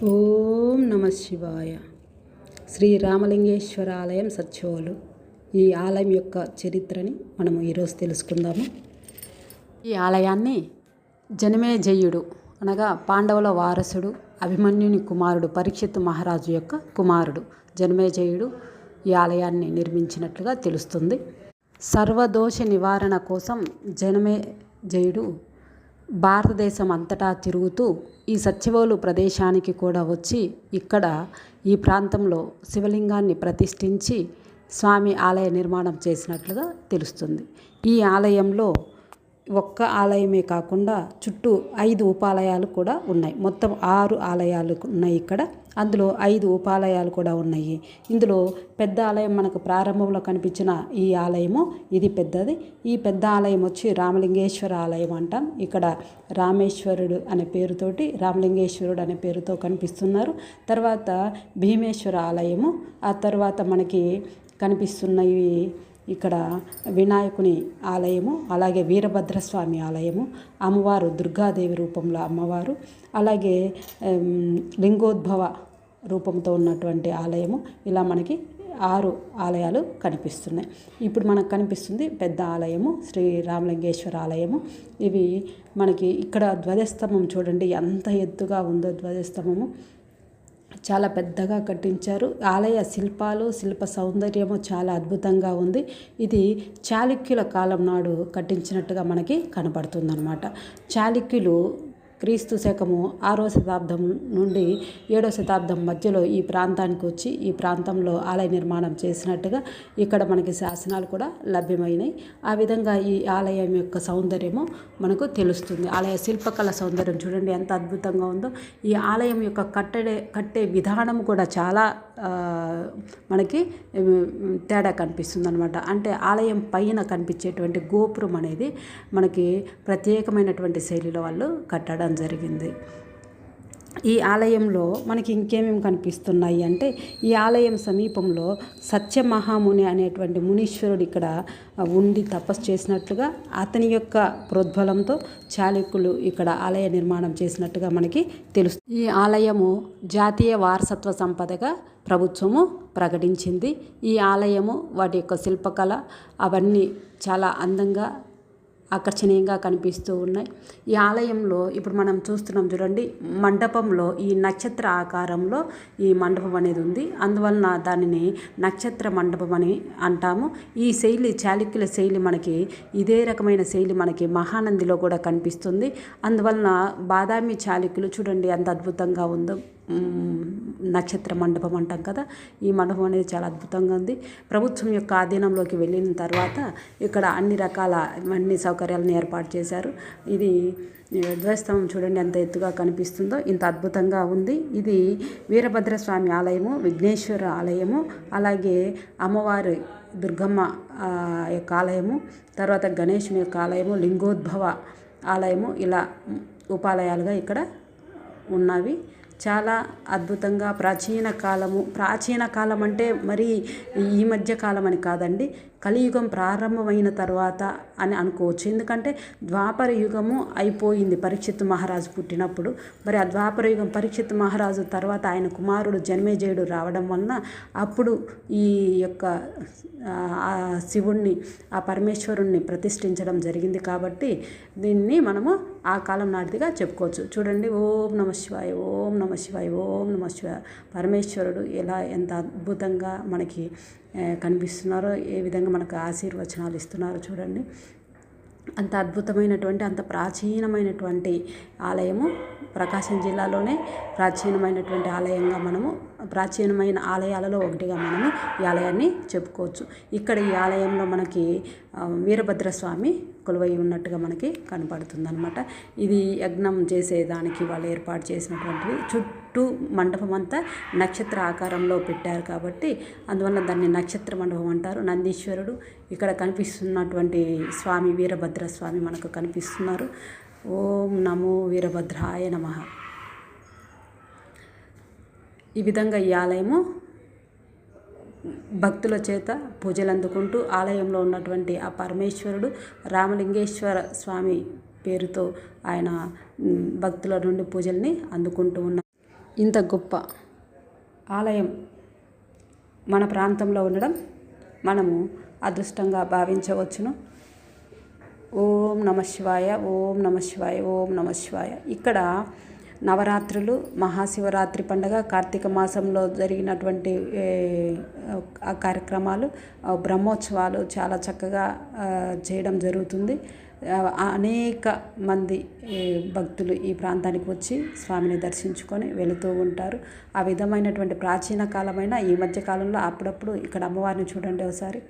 ఓం నమ శివాయ. శ్రీ రామలింగేశ్వర ఆలయం సత్యోలు. ఈ ఆలయం యొక్క చరిత్రని మనము ఈరోజు తెలుసుకుందాము. ఈ ఆలయాన్ని జనమేజయుడు అనగా పాండవుల వారసుడు అభిమన్యుని కుమారుడు పరీక్షిత్ మహారాజు యొక్క కుమారుడు జనమేజయుడు ఈ ఆలయాన్ని నిర్మించినట్లుగా తెలుస్తుంది. సర్వదోష నివారణ కోసం జనమేజయుడు భారతదేశం అంతటా తిరుగుతూ ఈ సత్యవోలు ప్రదేశానికి కూడా వచ్చి ఇక్కడ ఈ ప్రాంతంలో శివలింగాన్ని ప్రతిష్ఠించి స్వామి ఆలయ నిర్మాణం చేసినట్లుగా తెలుస్తుంది. ఈ ఆలయంలో ఒక్క ఆలయమే కాకుండా చుట్టూ 5 ఉపాలయాలు కూడా ఉన్నాయి. మొత్తం 6 ఆలయాలు ఉన్నాయి ఇక్కడ. అందులో 5 ఉపాలయాలు కూడా ఉన్నాయి. ఇందులో పెద్ద ఆలయం మనకు ప్రారంభంలో కనిపించిన ఈ ఆలయము ఇది పెద్దది. ఈ పెద్ద ఆలయం వచ్చి రామలింగేశ్వర ఆలయం అంటాం. ఇక్కడ రామేశ్వరుడు అనే పేరుతోటి రామలింగేశ్వరుడు అనే పేరుతో కనిపిస్తున్నారు. తర్వాత భీమేశ్వర ఆలయము, ఆ తర్వాత మనకి కనిపిస్తున్నవి ఇక్కడ వినాయకుని ఆలయము, అలాగే వీరభద్రస్వామి ఆలయము, అమ్మవారు దుర్గాదేవి రూపంలో అమ్మవారు, అలాగే లింగోద్భవ రూపంతో ఉన్నటువంటి ఆలయము. ఇలా మనకి 6 ఆలయాలు కనిపిస్తున్నాయి. ఇప్పుడు మనకు కనిపిస్తుంది పెద్ద ఆలయము శ్రీ రామలింగేశ్వర ఆలయము. ఇవి మనకి ఇక్కడ ధ్వజస్తంభం చూడండి ఎంత ఎత్తుగా ఉందో. ధ్వజస్తంభము చాలా పెద్దగా కట్టించారు. ఆలయ శిల్పాలు శిల్ప సౌందర్యము చాలా అద్భుతంగా ఉంది. ఇది చాళుక్యుల కాలం నాడు కట్టించినట్టుగా మనకి కనపడుతుందన్నమాట. చాళుక్యులు క్రీస్తు శకము 6వ శతాబ్దం నుండి 7వ శతాబ్దం మధ్యలో ఈ ప్రాంతానికి వచ్చి ఈ ప్రాంతంలో ఆలయ నిర్మాణం చేసినట్టుగా ఇక్కడ మనకి శాసనాలు కూడా లభ్యమైనాయి. ఆ విధంగా ఈ ఆలయం యొక్క సౌందర్యము మనకు తెలుస్తుంది. ఆలయ శిల్పకళ సౌందర్యం చూడండి ఎంత అద్భుతంగా ఉందో. ఈ ఆలయం యొక్క కట్టే విధానం కూడా చాలా మనకి తేడా కనిపిస్తుంది అనమాట. అంటే ఆలయం పైన కనిపించేటువంటి గోపురం అనేది మనకి ప్రత్యేకమైనటువంటి శైలిలో వాళ్ళు కట్టడం జరిగింది. ఈ ఆలయంలో మనకి ఇంకేమేమి కనిపిస్తున్నాయి అంటే ఈ ఆలయం సమీపంలో సత్యమహాముని అనేటువంటి మునీశ్వరుడు ఇక్కడ ఉండి తపస్సు చేసినట్లుగా అతని యొక్క ప్రోద్బలంతో చాళుక్యులు ఇక్కడ ఆలయ నిర్మాణం చేసినట్టుగా మనకి తెలుస్తుంది. ఈ ఆలయము జాతీయ వారసత్వ సంపదగా ప్రభుత్వము ప్రకటించింది. ఈ ఆలయము వాటి యొక్క శిల్పకళ అవన్నీ చాలా అందంగా ఆకర్షణీయంగా కనిపిస్తూ ఉన్నాయి. ఈ ఆలయంలో ఇప్పుడు మనం చూస్తున్నాం చూడండి, మండపంలో ఈ నక్షత్ర ఆకారంలో ఈ మండపం అనేది ఉంది. అందువలన దానిని నక్షత్ర మండపం అని అంటాము. ఈ శైలి చాళుక్యుల శైలి మనకి ఇదే రకమైన శైలి మనకి మహానందిలో కూడా కనిపిస్తుంది. అందువలన బాదామి చాళుక్యులు చూడండి ఎంత అద్భుతంగా ఉందో. నక్షత్ర మండపం అంటాం కదా, ఈ మండపం అనేది చాలా అద్భుతంగా ఉంది. ప్రభుత్వం యొక్క ఆధీనంలోకి వెళ్ళిన తర్వాత ఇక్కడ అన్ని రకాల సౌకర్యాలను ఏర్పాటు చేశారు. ఇది ధ్వజస్తంభం చూడండి ఎంత ఎత్తుగా కనిపిస్తుందో, ఇంత అద్భుతంగా ఉంది. ఇది వీరభద్రస్వామి ఆలయము, విఘ్నేశ్వర ఆలయము, అలాగే అమ్మవారి దుర్గమ్మ యొక్క ఆలయము, తర్వాత గణేశుని యొక్క ఆలయము, లింగోద్భవ ఆలయము, ఇలా ఉపాలయాలుగా ఇక్కడ ఉన్నవి. చాలా అద్భుతంగా ప్రాచీన కాలం అంటే మరి ఈ మధ్య కాలం అని కాదండి, కలియుగం ప్రారంభమైన తర్వాత అని అనుకోవచ్చు. ఎందుకంటే ద్వాపర యుగము అయిపోయింది పరీక్షిత్ మహారాజు పుట్టినప్పుడు. మరి ఆ ద్వాపర యుగం పరీక్షిత్ మహారాజు తర్వాత ఆయన కుమారుడు జనమేజయుడు రావడం వలన అప్పుడు ఈ యొక్క శివుణ్ణి ఆ పరమేశ్వరుణ్ణి ప్రతిష్ఠించడం జరిగింది. కాబట్టి దీన్ని మనము ఆ కాలం నాటిదిగా చెప్పుకోవచ్చు. చూడండి, ఓం నమ శివాయ, ఓం నమ శివాయ, ఓం నమ శివాయ. పరమేశ్వరుడు ఎంత అద్భుతంగా మనకి కనిపిస్తున్నారో, ఏ విధంగా మనకు ఆశీర్వచనాలు ఇస్తున్నారో చూడండి. అంత అద్భుతమైనటువంటి అంత ప్రాచీనమైనటువంటి ఆలయము ప్రకాశం జిల్లాలోనే ప్రాచీనమైనటువంటి ఆలయంగా మనము ప్రాచీనమైన ఆలయాలలో ఒకటిగా మనము ఈ ఆలయాన్ని చెప్పుకోవచ్చు. ఇక్కడ ఈ ఆలయంలో మనకి వీరభద్రస్వామి కొలువై ఉన్నట్టుగా మనకి కనపడుతుంది అనమాట. ఇది యజ్ఞం చేసేదానికి వాళ్ళు ఏర్పాటు చేసినటువంటిది. చుట్టూ మండపం అంతా నక్షత్ర ఆకారంలో పెట్టారు కాబట్టి అందువల్ల దాన్ని నక్షత్ర మండపం అంటారు. నందీశ్వరుడు ఇక్కడ కనిపిస్తున్నటువంటి స్వామి వీరభద్రస్వామి మనకు కనిపిస్తున్నారు. ఓం నమో వీరభద్రాయ నమః. ఈ విధంగా ఈ ఆలయము భక్తుల చేత పూజలు అందుకుంటూ ఆలయంలో ఉన్నటువంటి ఆ పరమేశ్వరుడు రామలింగేశ్వర స్వామి పేరుతో ఆయన భక్తుల నుండి పూజల్ని అందుకుంటూ ఉన్నారు. ఇంత గొప్ప ఆలయం మన ప్రాంతంలో ఉండడం మనము అదృష్టంగా భావించవచ్చును. ఓం నమ శివాయ, ఓం నమ శివాయ, ఓం నమ శివాయ. ఇక్కడ నవరాత్రులు, మహాశివరాత్రి పండుగ, కార్తీక మాసంలో జరిగినటువంటి కార్యక్రమాలు, బ్రహ్మోత్సవాలు చాలా చక్కగా చేయడం జరుగుతుంది. అనేక మంది భక్తులు ఈ ప్రాంతానికి వచ్చి స్వామిని దర్శించుకొని వెళుతూ ఉంటారు. ఆ విధమైనటువంటి ప్రాచీన కాలమైన ఈ మధ్య కాలంలో అప్పుడప్పుడు ఇక్కడ అమ్మవారిని చూడండి ఒకసారి.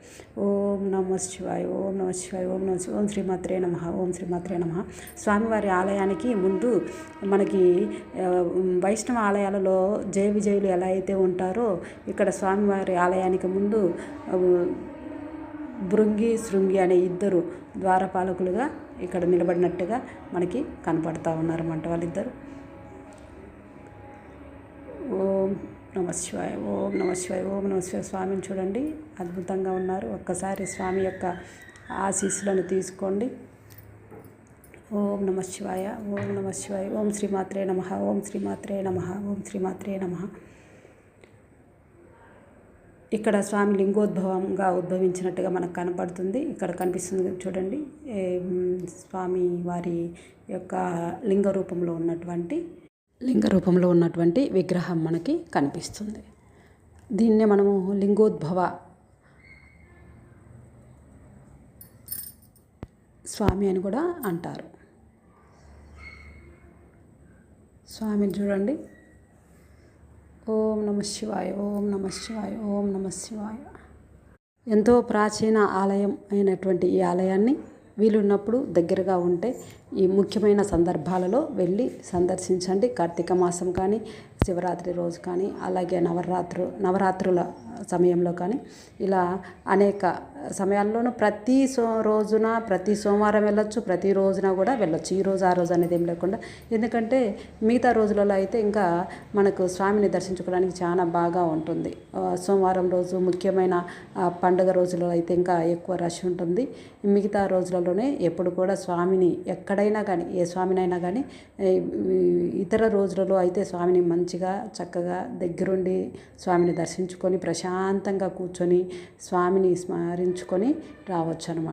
ఓం నమ శివాయ, ఓం నమ శివాయ, ఓం నమ శివాయ, ఓం శ్రీమాత్రే నమః, ఓం శ్రీమాత్రే నమః. స్వామివారి ఆలయానికి ముందు మనకి వైష్ణవ ఆలయాలలో జయ విజయులు ఎలా అయితే ఉంటారో ఇక్కడ స్వామివారి ఆలయానికి ముందు భృంగి, శృంగి అనే ఇద్దరు ద్వారపాలకులుగా ఇక్కడ నిలబడినట్టుగా మనకి కనపడతా ఉన్నారన్నమాట వాళ్ళిద్దరు. ఓం నమ శివాయ, ఓం నమ శివాయ, ఓం నమ శివాయ. స్వామిని చూడండి, అద్భుతంగా ఉన్నారు. ఒక్కసారి స్వామి యొక్క ఆశీస్సులను తీసుకోండి. ఓం నమ శివాయ, ఓం నమ శివాయ, ఓం శ్రీమాత్రే నమః, ఓం శ్రీమాత్రే నమః, ఓం శ్రీమాత్రే నమః. ఇక్కడ స్వామి లింగోద్భవంగా ఉద్భవించినట్టుగా మనకు కనపడుతుంది. ఇక్కడ కనిపిస్తుంది చూడండి, స్వామి వారి యొక్క లింగ రూపంలో ఉన్నటువంటి విగ్రహం మనకి కనిపిస్తుంది. దీన్నే మనము లింగోద్భవ స్వామి అని కూడా అంటారు. స్వామిని చూడండి. ఓం నమ శివాయ, ఓం నమ శివాయ, ఓం నమ శివాయ. ఎంతో ప్రాచీన ఆలయం అయినటువంటి ఈ ఆలయాన్ని వీలున్నప్పుడు దగ్గరగా ఉంటే ఈ ముఖ్యమైన సందర్భాలలో వెళ్ళి సందర్శించండి. కార్తీక మాసం కానీ, శివరాత్రి రోజు కానీ, అలాగే నవరాత్రుల సమయంలో కానీ, ఇలా అనేక సమయాల్లోనూ ప్రతి సోమవారం వెళ్ళొచ్చు, ప్రతి రోజున కూడా వెళ్ళొచ్చు. ఈ రోజు ఆ రోజు అనేది ఏం లేకుండా, ఎందుకంటే మిగతా రోజులలో అయితే ఇంకా మనకు స్వామిని దర్శించుకోవడానికి చాలా బాగా ఉంటుంది. సోమవారం రోజు ముఖ్యమైన పండుగ రోజులలో అయితే ఇంకా ఎక్కువ రష్ ఉంటుంది. మిగతా రోజులలోనే ఎప్పుడు కూడా స్వామిని ఎక్కడైనా కానీ, ఏ స్వామినైనా కానీ, ఇతర రోజులలో అయితే స్వామిని మంచిగా చక్కగా దగ్గరుండి స్వామిని దర్శించుకొని ప్రశాంతంగా కూర్చొని స్వామిని స్మరించుకొని రావచ్చు అన్నమాట.